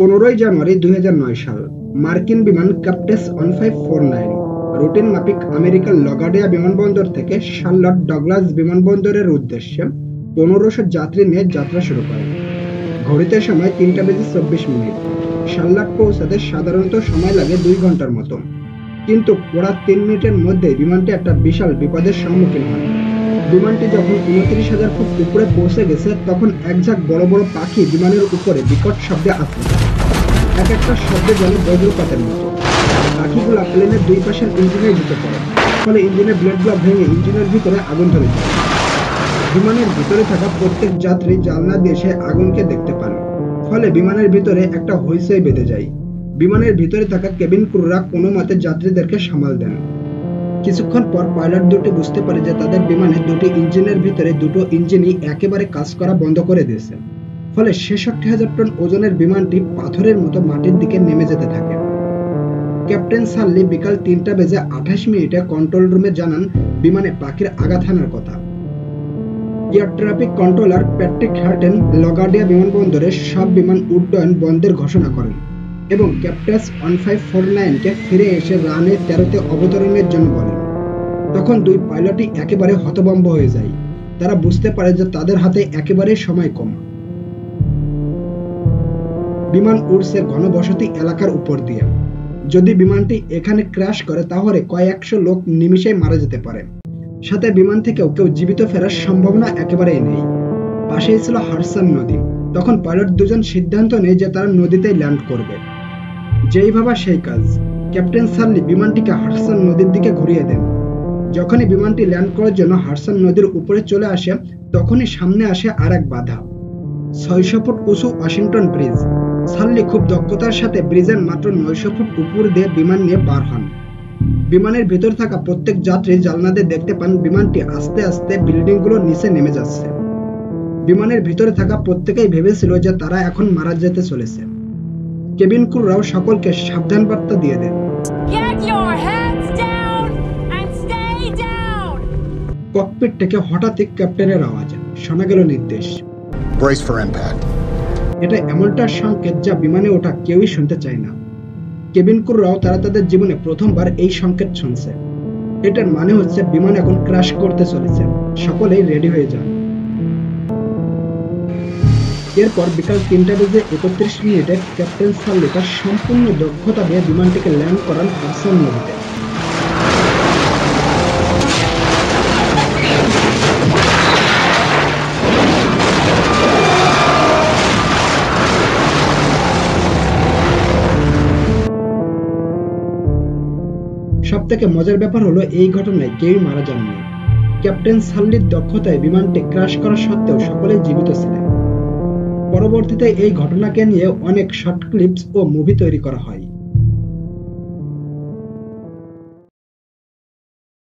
15 জানুয়ারি 2009 সাল মার্কিন বিমান ক্যাপটেস 1549 রুটিন মাফিক আমেরিকার লগার্ডিয়া বিমানবন্দর থেকে শার্লট ডগলাস বিমানবন্দরের উদ্দেশ্যে 1500 যাত্রী নিয়ে যাত্রা শুরু করে। ঘড়িতে সময় 3:24 শার্লট পৌঁছাতে সাধারণত সময় লাগে 2 ঘন্টার মতো, কিন্তু পুরা 3 মিনিটের মধ্যে বিমানটি একটা বিশাল বিপদের সম্মুখীন হয়। বিমানটি যখন 29,000 ফুট উপরে পৌঁছে গেছে তখন একঝাঁক বড় বড় পাখি বিমানের উপরে বিকট শব্দে আসছে, এক একটা শব্দে যেন বজ্রপাতের মতো। পাখিগুলা প্লেনের দুই পাশের ইঞ্জিনে ঢুকে পড়ে, ফলে ইঞ্জিনের ব্লেডগুলো ভেঙে ইঞ্জিনের ভিতরে আগুন ধরে যায়। বিমানের ভিতরে থাকা প্রত্যেক যাত্রী জানলা দিয়ে সে আগুনকে দেখতে পান, ফলে বিমানের ভিতরে একটা হইচই বেঁধে যায়। বিমানের ভিতরে থাকা কেবিন ক্রুরা কোনো মতে যাত্রীদেরকে সামাল দেন। কিছুক্ষণ পর পাইলট দুটি বুঝতে পারে যে তাদের বিমানের দুটি ইঞ্জিনের ভিতরে দুটো ইঞ্জিনই একেবারে কাজ করা বন্ধ করে দিয়েছে, ফলে 66,000 টন ওজনের বিমানটি পাথরের মতো মাটির দিকে নেমে যেতে থাকে। ক্যাপ্টেন সার্লি বিকাল 3:28 কন্ট্রোল রুমে জানান বিমানে পাখির আঘাত হানার কথা। Air traffic controller Patrick hearten লগার্ডিয়া বিমানবন্দরে সব বিমান উড্ডয়ন বন্ধের ঘোষণা করেন এবং ক্যাপটেস 1549-কে ফিরে এসে রানওয়ে 13-তে অবতরণের জন্য বলেন। তখন দুই পাইলটই একেবারে হতভম্ব হয়ে যায়। তারা বুঝতে পারে যে তাদের হাতে একেবারে সময় কম। বিমান উড়ছে ঘনবসতি এলাকার উপর দিয়ে। যদি বিমানটি এখানে ক্র্যাশ করে তাহলে কয়েকশো লোক নিমিষেই মারা যেতে পারে। সাথে বিমান থেকেও কেউ জীবিত ফেরার সম্ভাবনা একেবারেই নেই। পাশেই ছিল হাডসন নদী। তখন পাইলট দুজন সিদ্ধান্ত নেয় যে তারা নদীতেই ল্যান্ড করবে। যেই ভাবা সেই কাজ। ক্যাপ্টেন সার্লি বিমানটিকে হাডসন নদীর দিকে ঘুরিয়ে দেন। যখনই বিমানটি ল্যান্ড করার জন্য হাডসন নদীর উপরে চলে আসে তখনই সামনে আসে আর এক বাধা, 600 ফুট উঁচু ওয়াশিংটন ব্রিজ। সার্লি খুব দক্ষতার সাথে ব্রিজের মাত্র 900 ফুট উপর দিয়ে বিমান নিয়ে পার হন। বিমানের ভিতর থাকা প্রত্যেক যাত্রী জানলা দিয়ে দেখতে পান বিমানটি আস্তে আস্তে বিল্ডিংগুলো নিচে নেমে যাচ্ছে। বিমানের ভিতরে থাকা প্রত্যেকেই ভেবেছিল যে তারা এখন মারা যেতে চলেছে। কেবিন ক্রুরাও সকলকে সাবধান বার্তা দিয়ে দেন। ককপিট থেকে হঠাৎই ক্যাপ্টেনের আওয়াজ, শোনা গেল নির্দেশ, Brace for impact. এটা এমনটা সংকেত যা বিমানে ওঠা কেউই শুনতে চায় না। কেবিন ক্রুরাও তারা তাদের জীবনে প্রথমবার এই সংকেত শুনছে। এটার মানে হচ্ছে বিমান এখন ক্র্যাশ করতে চলেছে। সকলেই রেডি হয়ে যান। এরপর বিকাল 3:31 ক্যাপ্টেন সার্লি তার সম্পূর্ণ দক্ষতা দিয়ে বিমানটিকে ল্যান্ড করান হাডসন নদীতে। সবথেকে মজার ব্যাপার হলো এই ঘটনায় কেউই মারা যাননি। ক্যাপ্টেন সার্লির দক্ষতায় বিমানটি ক্র্যাশ করা সত্ত্বেও সকলেই জীবিত ছিলেন। পরবর্তীতে এই ঘটনাকে নিয়ে অনেক শর্ট ক্লিপস ও মুভি তৈরি করা হয়।